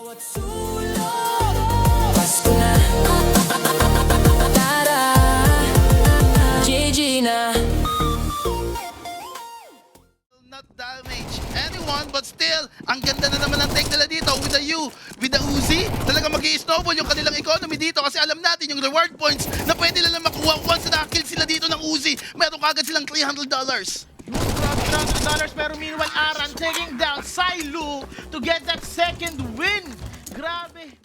Bawat sulok, Pasko na. Tara, GG na. Not damage anyone, but still, ang ganda na naman ang take nila dito with the Uzi. Talaga mag-i-snowball yung kanilang economy dito kasi alam natin yung reward points na pwede lang makuha once na kill sila dito ng Uzi. Meron kagad silang $300. $300 pero meanwhile Aran taking down Sailu to get that second win. Grabe.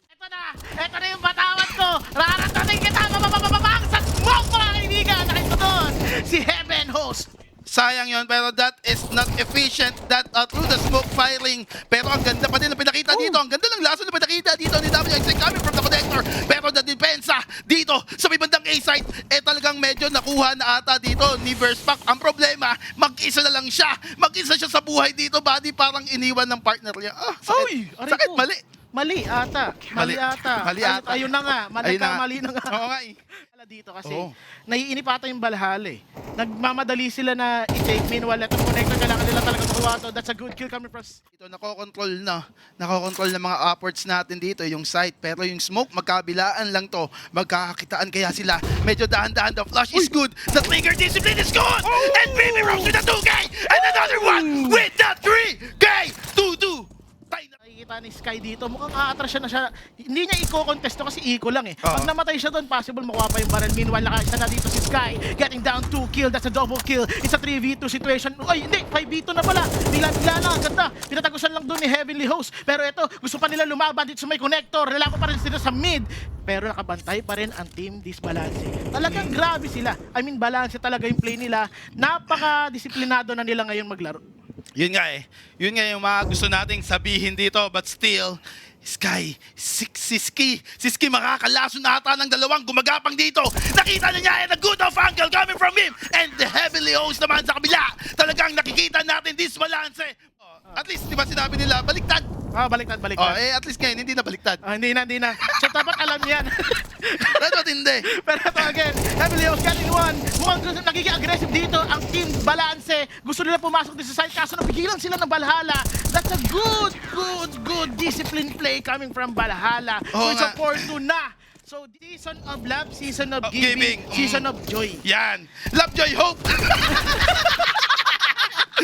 Ito na yung patawad ko. Raratating kita mababababang sa smoke mga kaibigan. Nakita doon si Heaven Host. Sayang yon, pero that is not efficient that through the smoke firing. Pero ang ganda pa din na pinakita dito. Ang ganda ng laso na pinakita dito ni WXC coming from the connector. Pero the depensa dito sa may bandang A-side, talagang medyo nakuha na ata dito ni Verspack. Ang problema, mag-isa na lang siya. Mag-isa siya sa buhay dito, buddy. Parang iniwan ng partner niya. Sakit. Uy, aray Sakit, ko. mali. Mali ata. Mali. Mali ata. Ayun na nga. Mali Ayun na ka, nga. mali na nga. Oo nga eh. Dito kasi Oo. naiinip ata yung Valhalla eh. Nagmamadali sila na i-take meanwhile itong connector kailangan nila talaga makuha to. That's a good kill coming from... Ito, nakokontrol ng mga upwards natin dito, yung site. Pero yung smoke, magkabilaan lang to. Magkakakitaan kaya sila. Medyo dahan-dahan. The flush is good. The trigger discipline is good. And Baby Rocks with the 2K. And another one with the 3K. 2-2. Nakikita ni Sky dito, mukhang aatras siya na siya. Hindi niya i-contest to kasi eco lang eh. Oo. Pag namatay siya doon, possible makuha pa yung barrel. Meanwhile, nakaisa na dito si Sky. Getting down 2 kill, that's a double kill. It's a 3v2 situation. Ay, hindi, 5v2 na pala. Bigla-bigla lang, ang ganda. Pinatagusan lang doon ni Heavenly Host. Pero ito, gusto pa nila lumaban dito sa may connector. Lalaban pa rin sila sa mid. Pero nakabantay pa rin ang team disbalance. Talagang grabe sila. I mean, balance talaga yung play nila. Napaka-disiplinado na nila ngayon maglaro. Yun nga eh. Yun nga yung mga gusto nating sabihin dito. But still, Sky, si Ski makakalaso na ata ng dalawang gumagapang dito. Nakita na niya and a good off angle coming from him. And the Heavenly Host naman sa kabila. Talagang nakikita natin disbalance. At least, di ba sinabi nila, baliktad. Baliktad. At least ngayon, hindi na baliktad. Hindi na. So dapat alam yan. Dapat hindi. Pero ito again, Heavenly Host getting one. Mukhang nagiging aggressive dito ang team balance. Gusto nila pumasok din sa side kaso napigilan sila ng Valhalla. That's a good discipline play coming from Valhalla. So Oo it's a nga. 4-2 na. So season of love, season of Giving. season of joy. Yan. Love, joy, hope.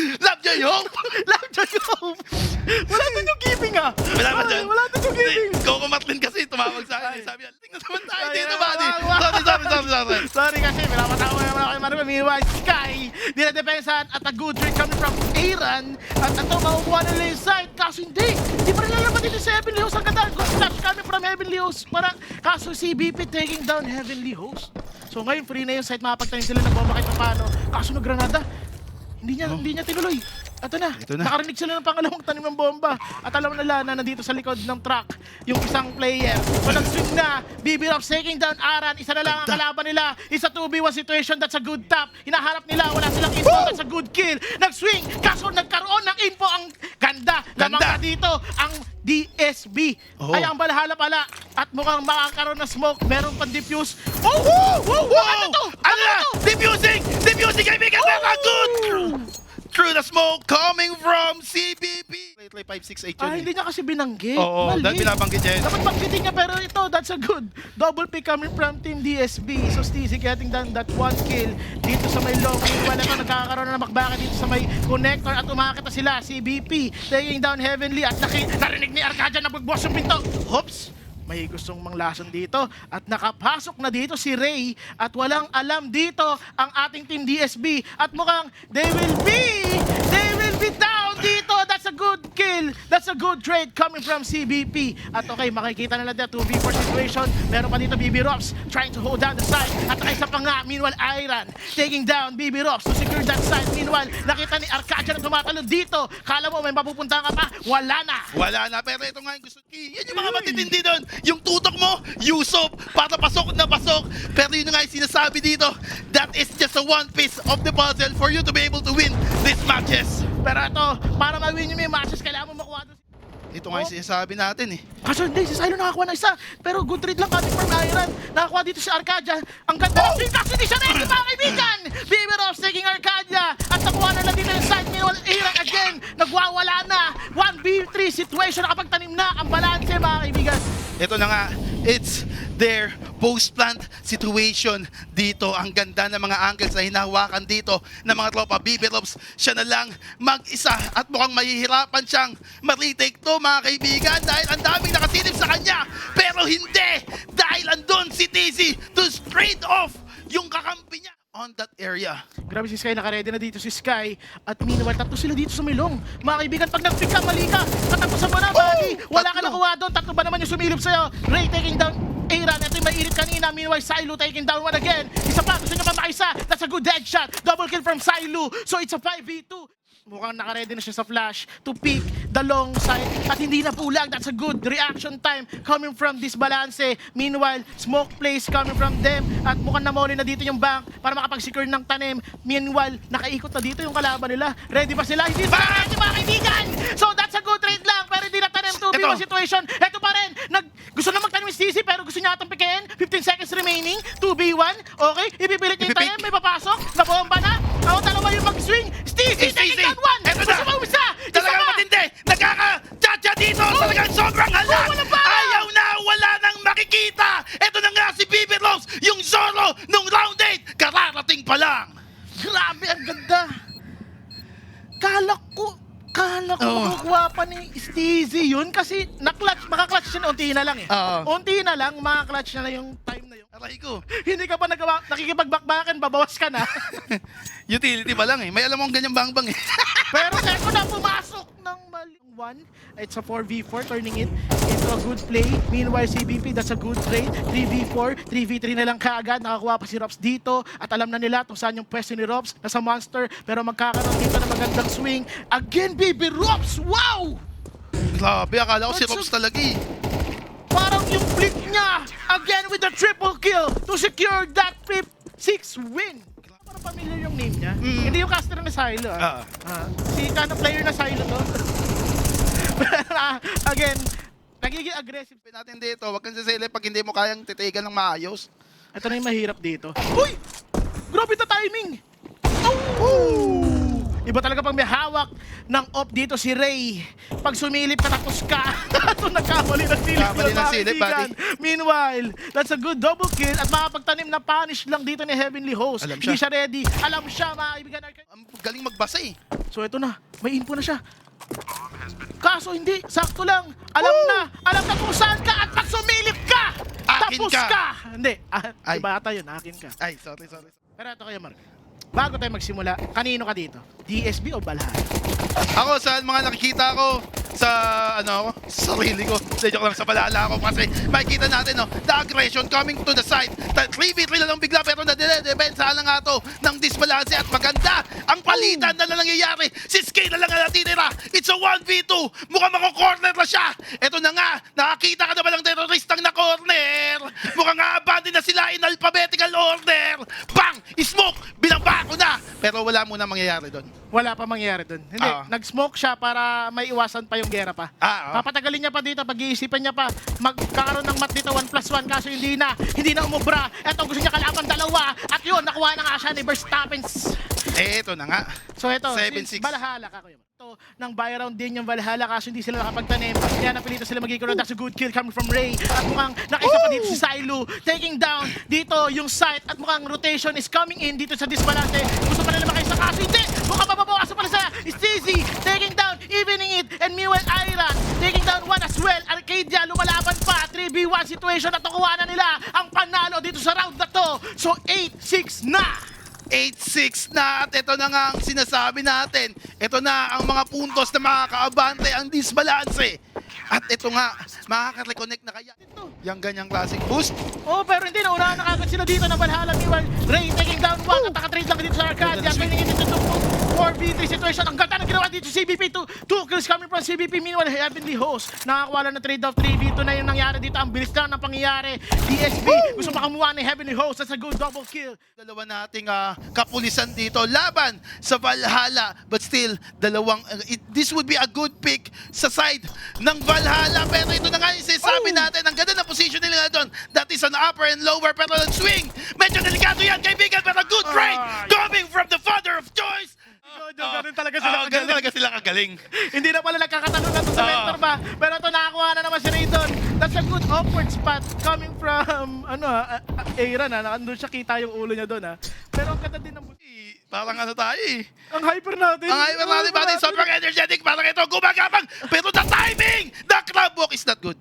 Love, joy, hope. Love, joy, hope. Wala din yung giving ah. Wala ba dyan? Wala din yung giving. Coco Matlin kasi tumawag sa akin. Sabi niya, tingnan naman tayo Ay, dito, ay, buddy. ay, Sorry kasi, pinapatawa naman ako kay Manuel. Meanwhile, Sky, dinadepensahan at a good trick coming from Aaron. At ito, makukuha nila yung side. Kaso hindi. Hindi pa rin lalaban dito sa Heavenly Host. Ang ganda. Good flash coming from Heavenly Host. Kaso si BP taking down Heavenly Host. So ngayon, free na yung side. Makapagtanim sila ng bomba kahit paano. Kaso no Granada, hindi niya tinuloy. Ito na. Nakarinig sila ng pangalawang tanim ng bomba. At alam nila na nandito sa likod ng truck yung isang player. So nag-swing na. BB Rops taking down Aran. Isa na lang ang kalaban nila. Isa 2v1 situation. That's a good tap. Hinaharap nila. Wala silang info. That's a good kill. Nag-swing. Kaso nagkaroon ng info. Ang ganda. Lamang na dito ang DSB. Ay, ang Valhalla pala. At mukhang makakaroon ng smoke. Meron pang diffuse. Ano to? Ano na? Diffusing, kaibigan. Very good. Through the smoke coming from CBP. Play 568 yun. Hindi niya kasi binanggit. Oo, Mali. dahil binabanggit niya yun. Dapat banggitin niya pero ito, that's a good double pick coming from Team DSB. So Steezy getting down that one kill dito sa may low. Meanwhile ito, nagkakaroon na ng makbaka dito sa may connector at umakita sila, CBP taking down Heavenly at narinig ni Arcadia na bugbukas yung pinto. Hoops! May gustong manglason dito at nakapasok na dito si Ray at walang alam dito ang ating Team DSB at mukhang they will be down dito. That's a good kill. That's a good trade coming from CBP. At okay, makikita na lang dito 2v4 situation. Meron pa dito BB Rops trying to hold down the side at isa pa nga, meanwhile Iron taking down BB Rops to secure that side. Meanwhile, nakita ni Arcadia na tumatalo dito. Kala mo may mapupunta ka pa? Wala na. Pero ito nga yung gusto. Yan yung mga matitindi doon. Yung tutok mo, Yusuf, para pasok na pasok. Pero yun nga yung sinasabi dito. That is just a one piece of the puzzle for you to be able to win these matches. Pero ito, para mag-win yung may matches, kailangan mo makuha doon. Ito nga yung sinasabi natin eh. Kaso hindi, si Silo nakakuha ng isa. Pero good trade lang coming from Iron. Nakakuha dito si Arcadia. Ang ganda ng swing, kaso hindi siya ready, mga kaibigan! BB Ross taking Arcadia. At nakuha na lang dito yung side. Meanwhile, Iron again, nagwawala na. 1v3 situation, nakapagtanim na ang balanse, mga Ito na nga, it's their post-plant situation dito. Ang ganda ng mga angles na hinahawakan dito ng mga tropa. Bibirops, siya na lang mag-isa at mukhang mahihirapan siyang ma-retake to mga kaibigan dahil ang daming nakasilip sa kanya. Pero hindi! Dahil andun si TZ to straight off yung kakampi niya on that area. Grabe si Sky, naka-ready na dito si Sky. At meanwhile, tatlo sila dito sa Milong. Mga kaibigan, pag nag-pick ka, mali ka. Katapusan mo na, Bagi. Wala ka tatlo. nakuha doon. Tatlo ba naman yung sumilip sa'yo? Ray taking down Aaron. Ito yung mainit kanina. Meanwhile, Sylu taking down one again. Isa pa, gusto nyo pa makaisa. That's a good headshot. Double kill from Sylu. So it's a 5v2. Mukhang naka-ready na siya sa flash to pick the long side. At hindi na pulag. That's a good reaction time coming from this balance. Meanwhile, smoke plays coming from them. At mukhang namoli na dito yung bank para makapag-secure ng tanim. Meanwhile, nakaikot na dito yung kalaban nila. Ready ba sila? Hindi pa ready mga kaibigan! So that's a good trade lang. Pero hindi na tanim 2v1 situation. Ito pa rin. Gusto na magtanim si CC pero gusto niya atang pikin. 15 seconds remaining. 2v1. Okay, ibipilit niya yung tanim. May papasok. Nabomba na. Ako dalawa yung mag-swing. Stacey taking down one. Eto Gusto na. mo isa. Isa Talagang pa. matindi! Nagkaka-chacha dito! Talagang sobrang hala! wala pa! Ayaw na! Wala nang makikita! Ito na nga si Bibi Rose! Yung Zoro nung round 8! Kararating pa lang! Grabe, ang ganda. Kala ko makukuha pa ni Steezy yun kasi makaklatch siya na unti na lang eh. Oo. Unti na lang, makaklatch na yung time na yun. Aray ko! Hindi ka pa nakikipagbakbakan, babawas ka na. Utility pa lang eh. May alam mong ganyang bangbang eh. Pero eto na, pumasok ng maling one. It's a 4v4, turning it into a good play. Meanwhile, CBP, that's a good trade. 3v4, 3v3 na lang kaagad. Nakakuha pa si Rops dito. At alam na nila kung saan yung pwesto ni Rops. Nasa monster, pero magkakaroon dito ng magandang swing. Again, baby Rops! Wow! Grabe, akala ko si That's Robs talaga eh. Parang yung flick niya, again with the triple kill to secure that 5-6 win. Parang familiar yung name niya. Hindi yung caster na Silo. Si kind of player na Silo to. Again, nagiging aggressive. Natin dito, wag kang sasili pag hindi mo kayang titigan ng maayos. Ito na yung mahirap dito. Uy! Grabe na timing! Oh! Iba talaga pag may hawak ng op dito si Ray. Pag sumilip ka tapos ka. Ito nagkamali ng silip. Kamali ng silip, buddy. Meanwhile, that's a good double kill at makapagtanim na punish lang dito ni Heavenly Host. Alam Hindi siya. siya ready. Alam siya mga kaibigan. Ang galing magbasa eh. So ito na, may info na siya. Kaso hindi, sakto lang. Alam na kung saan ka at pag sumilip ka, Akin tapos ka. ka. Hindi, Ay. iba ata yun, akin ka. Ay, sorry. Pero ito kayo, Mark. Bago tayo magsimula, kanino ka dito? DSB o Valhalla? Ako sa mga nakikita ko sa sa sarili ko. Joke lang, sa palala ako kasi makikita natin the aggression coming to the side. 3v3 lang bigla pero na-depensa lang nga to ng disbalance at maganda ang palitan na lang nangyayari. Si Sky na lang ang natinira. It's a 1v2. Mukhang mako-corner na siya. Ito na nga, nakakita ka na ba ng teroristang na corner? Mukhang abandon na sila in alphabetical order. Bang! Smoke! Binabako na! Pero wala muna mangyayari doon. Wala pa mangyayari dun. Hindi, nag-smoke siya para may iwasan pa yung gera pa. Papatagalin niya pa dito, pag-iisipan niya pa, magkakaroon ng mat dito 1+1 kaso hindi na umubra. Eto gusto niya kalaban dalawa at yun, nakuha na nga siya ni Verstappen. Ito na nga. So ito, 7-6. Valhalla ka kuya. Ito, nang buy round din yung Valhalla kaso hindi sila nakapagtanim. Kaya napilitan sila magiging. That's a good kill coming from Ray. At mukhang nakisa pa dito si Sylu. Taking down dito yung site at mukhang rotation is coming in dito sa disbalance. Gusto pa nila makisa kaso hindi. Mukhang mababawasan pala sa Steezy. Taking down, evening it. And meanwhile, Ira taking down one as well. Arcadia lumalaban pa. 3v1 situation at nakuha na nila ang panalo dito sa round na to. So 8-6 na. 8-6 na at ito na nga ang sinasabi natin. Ito na ang mga puntos na makakaabante ang disbalance. At ito nga, makaka-reconnect na kaya yung ganyang classic boost. Oh, pero hindi na unahan na kagad sila dito ng Valhalla. Meanwhile, Ray taking down one at nakatrade lang dito sa Arcadia. Pwedeng ito ito 4v3 situation. Ang ganda ng ginawa dito CBP. Two kills coming from CBP. Meanwhile, Heavenly Host. Nakakuha lang na trade off 3v2 na yung nangyari dito. Ang bilis lang ng pangyayari. DSB gusto makamuha ni Heavenly Host. That's a good double kill. Dalawa nating kapulisan dito laban sa Valhalla. But still, this would be a good pick sa side ng Valhalla. Pero ito na nga yung sinasabi natin. Ang ganda na position nila doon. That is an upper and lower. Pero ang swing, medyo delikado yan, kaibigan. Pero good trade coming from the father of choice. Ganun talaga sila Ganun kagaling. talaga sila kagaling. Hindi na pala nagkakatanong na to sa mentor ba. Pero ito nakakuha na naman si Ray doon. That's a good awkward spot coming from, Aaron, Nandun siya, kita yung ulo niya doon, Pero ang ganda din ng Parang ano tayo eh. ang hyper natin. Ang hyper natin, buddy. Sobrang energetic. Parang ito, gumagapang. Pero the timing, the crab walk is not good.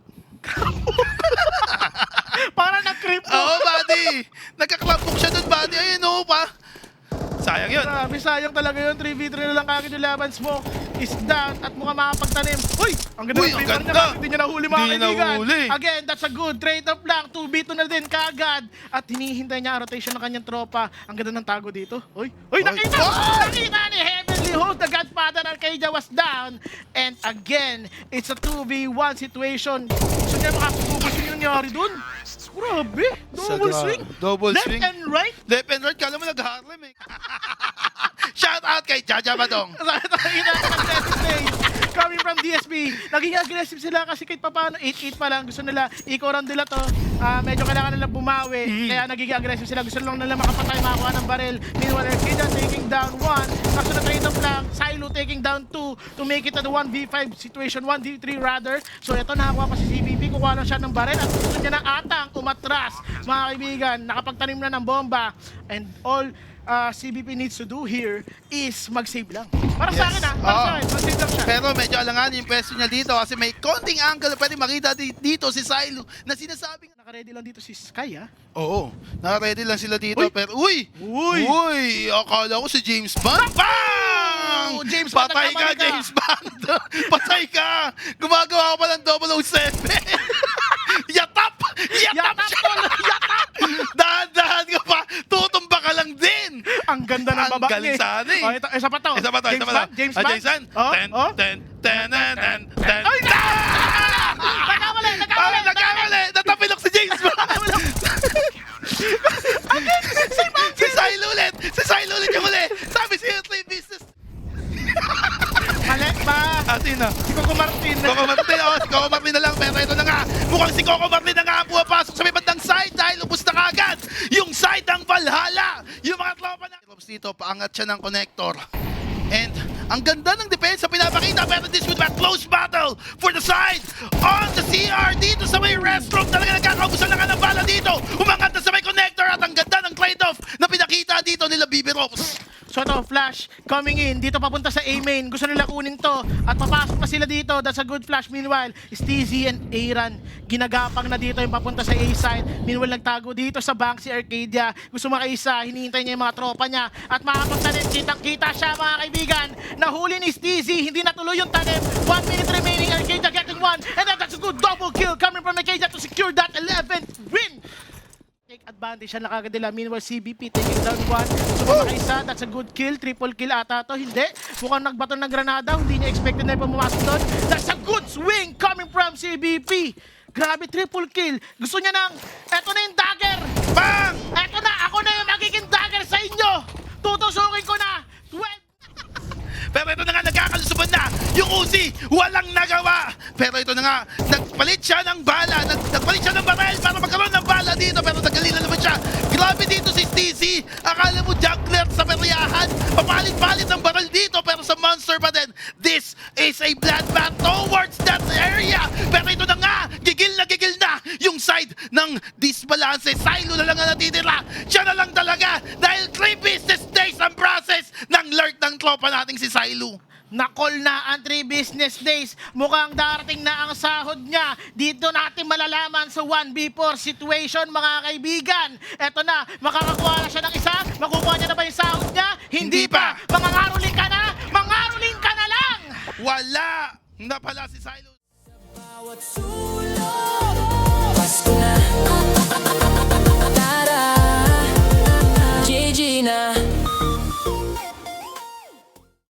Parang nag-creep mo. Oo, buddy. Nagka-club walk siya dun, buddy. Ayun, oo pa. Sayang yun. Grabe, sayang talaga yun. 3v3 na lang kagad yung laban. Smoke is down at mukhang makapagtanim. Uy! Ang ganda Uy, yung ang free niya. ganda. Hindi niya nahuli mga Hindi kaibigan. nahuli. Again, that's a good trade-off lang. 2v2 na din kagad. At hinihintay niya ang rotation ng kanyang tropa. Ang ganda ng tago dito. Uy! Uy! Nakita! Nakita ni Heavenly Host. The Godfather Arcadia was down. And again, it's a 2v1 situation. Gusto niya makapagubos yung nangyari dun. Grabe! Double swing! Double Left swing. and right! Left and right, kala mo nag-Harlem eh. Shout out kay Jaja Badong. Coming from DSP, naging aggressive sila kasi kahit papaano 8-8 pa lang, gusto nila i-core nila to. Medyo kailangan nila bumawi, kaya naging aggressive sila, gusto lang nila makapatay, makakuha ng barrel. Meanwhile, Arcadia taking down 1, kasunod trade-off lang, Silo taking down 2 to make it a 1v5 situation, 1v3 rather. So ito, nakakuha pa si CBP, kukuha lang siya ng barrel at gusto niya ng atang umatras. Mga kaibigan, nakapagtanim na ng bomba, and all CBP needs to do here is mag-save lang. Para sa akin para sa akin, mag-save lang siya. Pero medyo alangan yung pwesto niya dito kasi may konting angle pwede makita dito si Silo na sinasabing Naka-ready lang dito si Sky, Oo, naka-ready lang sila dito Uy! pero Uy! Akala ko si James Bond. Bang! Oh, James Bond, Patay ka, nagkamali ka. James Bond! Patay ka! Gumagawa ka pa ng 007! Yatap! Yatap siya! Dahan-dahan ka pa! Tutumba ka lang din! Ang ganda ng Ang baba galing niya. sana eh. Oh, ito, isa pa to. Isa pa to, James isa pa to. Bond? James Bond? Jason? Oh, Ten, oh. ten, ten, ten, ten, ten. Ay, nagkamali! Parang nagkamali! Natapilok si James Bond! Si Silo ulit! Si Silo ulit yung uli! Sabi siya yung business! Mali ba? Sino? Si Coco Martin. Coco Martin, si Coco Martin na lang, pero ito na nga, mukhang si Coco Martin na nga ang pumapasok sa may bandang side dahil ubus na kagad yung side ng Valhalla. Yung mga tropa na dito, paangat siya ng connector. And ang ganda ng depensa pinapakita, pero this would be a close battle for the side on the CR dito sa may restroom. Talaga nagkakaubusan na nga ng bala dito. Umangat na sa may connector at ang ganda ng trade-off na pinakita dito nila BB Ropes. So ito, Flash coming in. Dito papunta sa A-main. Gusto nila kunin to. At papasok na sila dito. That's a good flash. Meanwhile, Steezy and Aaron ginagapang na dito yung papunta sa A-side. Meanwhile, nagtago dito sa bank si Arcadia. Gusto makaisa. Hinihintay niya yung mga tropa niya. At makapagtanim. Kitang-kita siya, mga kaibigan. Nahuli ni Steezy. Hindi natuloy yung tanim. 1 minute remaining. Arcadia getting one. And then that's a good double kill coming from Arcadia to secure that 11th win. Take advantage siya na kagad nila. Meanwhile, CBP taking down 1. So, isa, that's a good kill. Triple kill ata to. Hindi. Mukhang nagbato ng granada. Hindi niya expected na yung pumasok doon. That's a good swing coming from CBP. Grabe, triple kill. Gusto niya ng, eto na yung dagger. Bang! Eto na, ako na yung magiging dagger sa inyo. Tutusukin ko na. 12. Pero ito na nga, nagkakalusuban na yung Uzi, walang nagawa. Pero ito na nga, nagpalit siya ng bala, nagpalit siya ng baril para magkaroon ng bala dito. Pero nagalila naman siya. Grabe dito si Steezy. Akala mo juggler sa peryahan. Papalit-palit ng baril dito. Pero sa monster pa din, this is a bloodbath towards that area. Pero ito na nga, gigil na yung side ng disbalance. Silo na lang ang natitira. Siya na lang talaga. Dahil 3 business days ang process ng lurk ng tropa nating si Silo. Nakol na ang 3 business days. Mukhang darating na ang sahod niya. Dito natin malalaman sa 1v4 situation, mga kaibigan. Eto na, makakakuha na siya ng isa. Makukuha niya na ba yung sahod niya? Hindi pa. Mangangaroling ka na? Mangaroling ka na lang! Wala na pala si Silo. Bawat sulok Pasko